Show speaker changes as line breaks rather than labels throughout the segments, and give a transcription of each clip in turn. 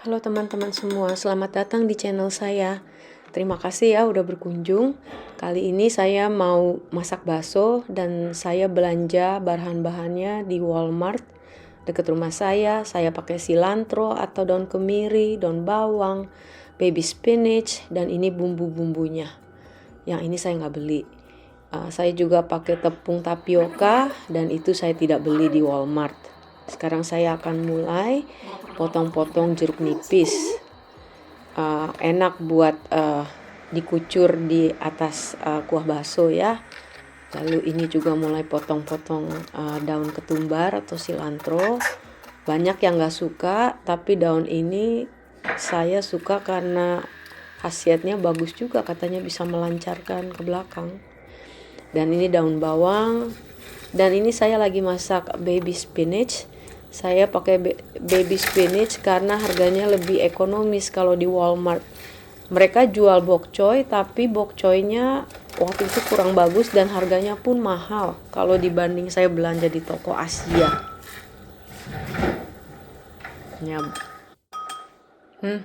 Halo teman-teman semua, selamat datang di channel saya. Terima kasih ya udah berkunjung. Kali ini saya mau masak bakso dan saya belanja bahan-bahannya di Walmart dekat rumah saya. Saya pakai cilantro atau daun kemiri, daun bawang, baby spinach, dan ini bumbu-bumbunya. Yang ini saya nggak beli. Saya juga pakai tepung tapioka dan itu saya tidak beli di Walmart. Sekarang saya akan mulai potong-potong jeruk nipis. Enak buat dikucur di atas kuah bakso ya. Lalu ini juga mulai potong-potong daun ketumbar atau cilantro. Banyak yang gak suka, tapi daun ini saya suka karena khasiatnya bagus juga, katanya bisa melancarkan ke belakang. Dan ini daun bawang. Dan ini saya lagi masak baby spinach. Saya pakai baby spinach karena harganya lebih ekonomis kalau di Walmart. Mereka jual bok choy, tapi bok choynya waktu itu kurang bagus dan harganya pun mahal kalau dibanding saya belanja di toko Asia. Ya.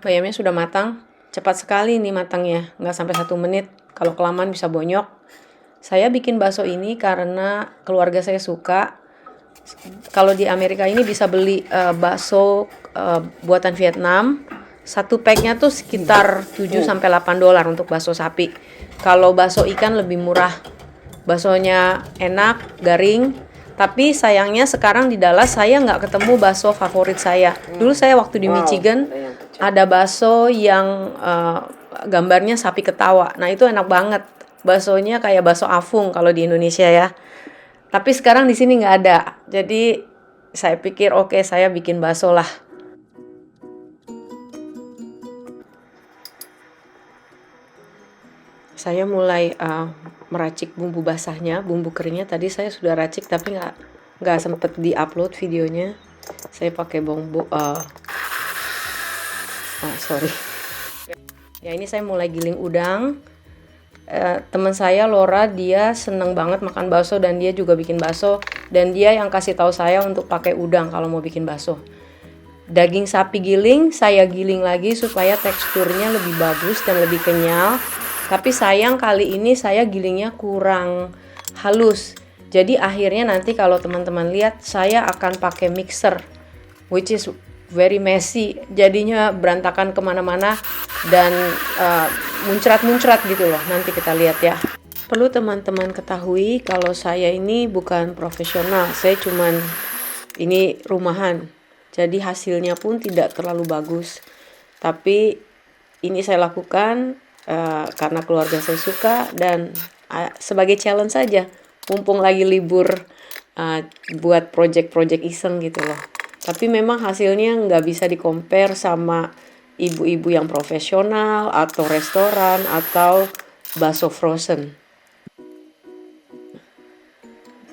Bayamnya sudah matang. Cepat sekali nih matangnya, nggak sampai 1 menit. Kalau kelamaan bisa bonyok. Saya bikin bakso ini karena keluarga saya suka. Kalau di Amerika ini bisa beli bakso buatan Vietnam. Satu packnya tuh sekitar 7-8 dolar untuk bakso sapi. Kalau bakso ikan lebih murah. Baksonya enak, garing. Tapi sayangnya sekarang di Dallas saya nggak ketemu bakso favorit saya. Dulu saya waktu di Michigan ada bakso yang gambarnya sapi ketawa. Nah itu enak banget. Baksonya kayak bakso afung kalau di Indonesia ya. Tapi sekarang di sini nggak ada. Jadi saya pikir oke, saya bikin bakso lah. Saya mulai meracik bumbu basahnya, bumbu keringnya tadi saya sudah racik tapi nggak sempet diupload videonya. Saya pakai sorry. Ya ini saya mulai giling udang. Teman saya Laura, dia seneng banget makan bakso dan dia juga bikin bakso, dan dia yang kasih tahu saya untuk pakai udang kalau mau bikin bakso. Daging sapi giling saya giling lagi supaya teksturnya lebih bagus dan lebih kenyal. Tapi sayang kali ini saya gilingnya kurang halus. Jadi akhirnya nanti kalau teman-teman lihat saya akan pakai mixer, which is very messy, jadinya berantakan kemana-mana dan muncrat-muncrat gitu loh. Nanti kita lihat ya. Perlu teman-teman ketahui kalau saya ini bukan profesional, saya cuman ini rumahan, jadi hasilnya pun tidak terlalu bagus. Tapi ini saya lakukan karena keluarga saya suka dan sebagai challenge saja, mumpung lagi libur, buat project-project iseng gitu loh. Tapi memang hasilnya nggak bisa di-compare sama ibu-ibu yang profesional atau restoran atau bakso frozen.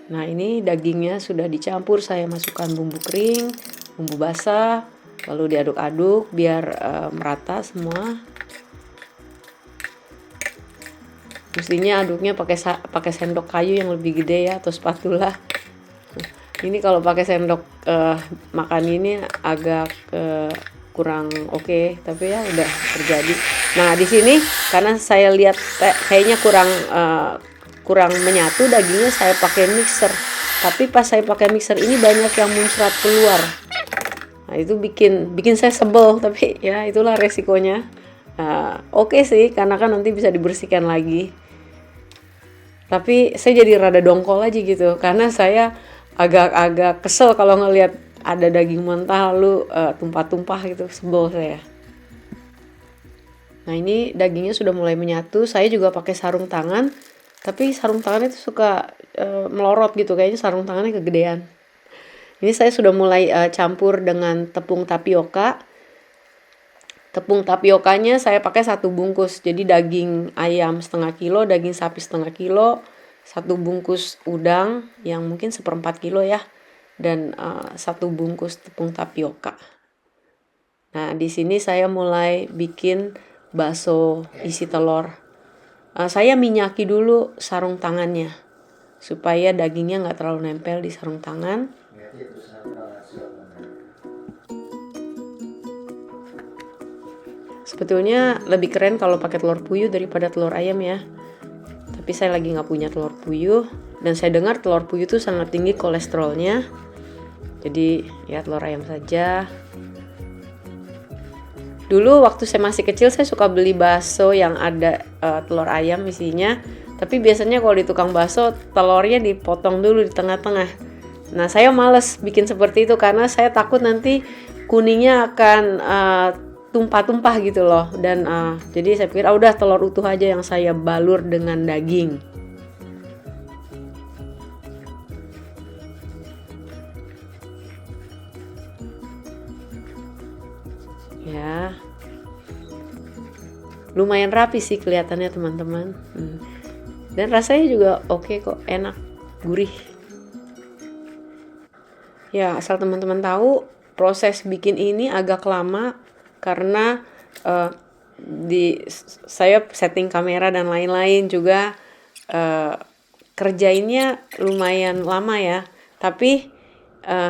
Nah ini dagingnya sudah dicampur, saya masukkan bumbu kering, bumbu basah, lalu diaduk-aduk biar merata semua. Mestinya aduknya pakai sendok kayu yang lebih gede ya, atau spatula. Ini kalau pakai sendok makan ini agak kurang oke, tapi ya udah terjadi. Nah di sini karena saya lihat kayaknya kurang menyatu dagingnya, saya pakai mixer. Tapi pas saya pakai mixer ini banyak yang muncrat keluar. Nah itu bikin saya sebel, tapi ya itulah resikonya. Oke sih, karena kan nanti bisa dibersihkan lagi. Tapi saya jadi rada dongkol aja gitu, karena saya agak kesel kalau ngelihat ada daging mentah lalu tumpah-tumpah gitu, sebel saya. Nah ini dagingnya sudah mulai menyatu. Saya juga pakai sarung tangan, tapi sarung tangannya itu suka melorot gitu, kayaknya sarung tangannya kegedean. Ini saya sudah mulai campur dengan tepung tapioka. Tepung tapiokanya saya pakai 1 bungkus, jadi daging ayam setengah kilo, daging sapi setengah kilo, 1 bungkus udang yang mungkin 1/4 kilo ya, dan 1 bungkus tepung tapioka. Nah di sini saya mulai bikin bakso isi telur. Saya minyaki dulu sarung tangannya supaya dagingnya nggak terlalu nempel di sarung tangan. Sebetulnya lebih keren kalau pakai telur puyuh daripada telur ayam ya. Tapi saya lagi nggak punya telur puyuh, dan saya dengar telur puyuh itu sangat tinggi kolesterolnya. Jadi ya telur ayam saja. Dulu waktu saya masih kecil saya suka beli bakso yang ada telur ayam isinya. Tapi biasanya kalau di tukang bakso telurnya dipotong dulu di tengah-tengah. Nah saya males bikin seperti itu karena saya takut nanti kuningnya akan tumpah-tumpah gitu loh. Dan jadi saya pikir udah telur utuh aja yang saya balur dengan daging. Ya, lumayan rapi sih kelihatannya teman-teman. Dan rasanya juga oke kok, enak, gurih. Ya, asal teman-teman tahu, proses bikin ini agak lama karena saya setting kamera dan lain-lain juga, kerjainnya lumayan lama ya. Tapi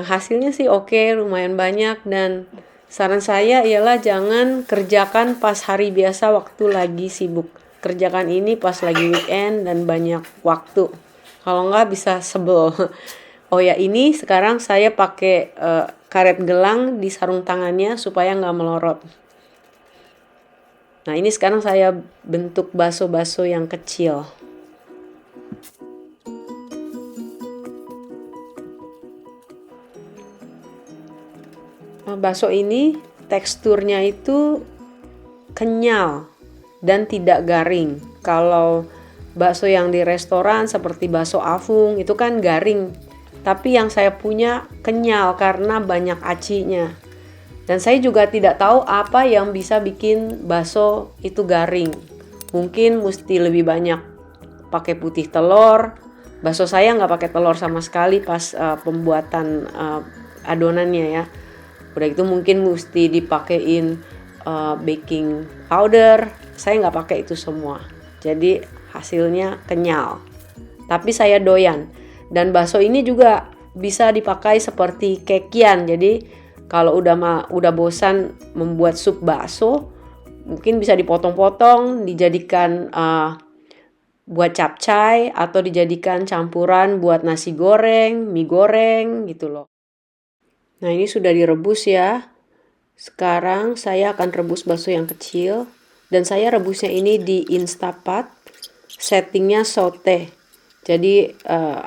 hasilnya sih oke, lumayan banyak, dan saran saya ialah jangan kerjakan pas hari biasa waktu lagi sibuk. Kerjakan ini pas lagi weekend dan banyak waktu. Kalau enggak bisa sebel. Oh ya, ini sekarang saya pakai karet gelang di sarung tangannya supaya nggak melorot. Nah ini sekarang saya bentuk bakso-bakso yang kecil. Bakso ini teksturnya itu kenyal dan tidak garing. Kalau bakso yang di restoran seperti bakso Afung itu kan garing. Tapi yang saya punya kenyal karena banyak acinya. Dan saya juga tidak tahu apa yang bisa bikin bakso itu garing. Mungkin mesti lebih banyak pakai putih telur. Bakso saya nggak pakai telur sama sekali pas pembuatan adonannya ya. Udah itu mungkin mesti dipakein baking powder. Saya nggak pakai itu semua. Jadi hasilnya kenyal. Tapi saya doyan. Dan bakso ini juga bisa dipakai seperti kekian. Jadi kalau udah bosan membuat sup bakso, mungkin bisa dipotong-potong, dijadikan buat capcay atau dijadikan campuran buat nasi goreng, mie goreng gitu loh. Nah ini sudah direbus ya. Sekarang saya akan rebus bakso yang kecil. Dan saya rebusnya ini di Instapat. Settingnya saute. Jadi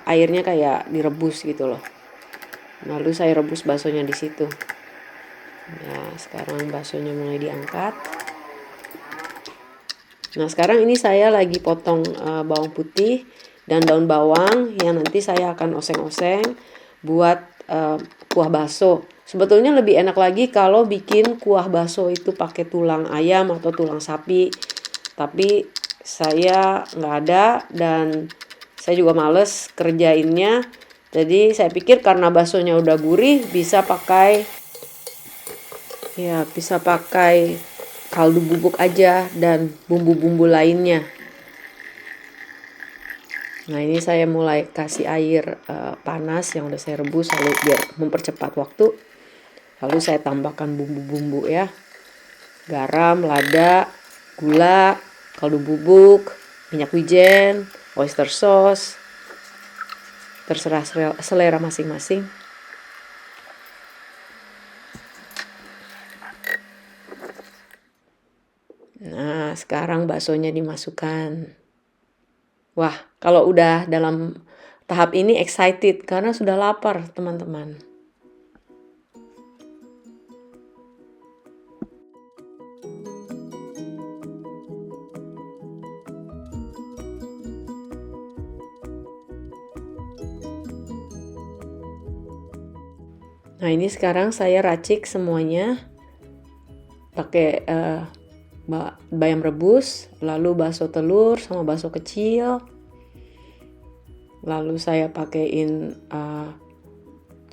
airnya kayak direbus gitu loh. Lalu saya rebus baksonya di situ. Nah sekarang baksonya mulai diangkat. Nah sekarang ini saya lagi potong bawang putih dan daun bawang yang nanti saya akan oseng-oseng buat kuah bakso. Sebetulnya lebih enak lagi kalau bikin kuah bakso itu pakai tulang ayam atau tulang sapi. Tapi saya nggak ada dan saya juga males kerjainnya. Jadi saya pikir karena baksonya udah gurih bisa pakai kaldu bubuk aja dan bumbu-bumbu lainnya. Nah ini saya mulai kasih air panas yang udah saya rebus lalu biar mempercepat waktu. Lalu saya tambahkan bumbu-bumbu ya. Garam, lada, gula, kaldu bubuk, minyak wijen, oyster sauce. Terserah selera masing-masing. Nah, sekarang baksonya dimasukkan. Wah, kalau udah dalam tahap ini excited karena sudah lapar, teman-teman. Nah, ini sekarang saya racik semuanya pakai bayam rebus, lalu bakso telur sama bakso kecil. Lalu saya pakein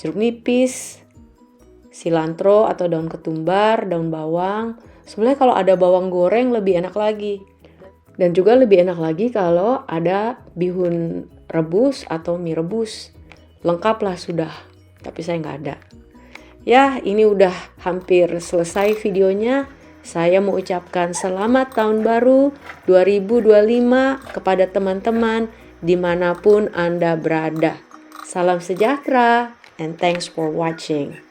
jeruk nipis, cilantro atau daun ketumbar, daun bawang. Sebenarnya kalau ada bawang goreng lebih enak lagi. Dan juga lebih enak lagi kalau ada bihun rebus atau mie rebus. Lengkap lah sudah, tapi saya nggak ada. Ya, ini udah hampir selesai videonya. Saya mau ucapkan selamat tahun baru 2025 kepada teman-teman dimanapun Anda berada. Salam sejahtera and thanks for watching.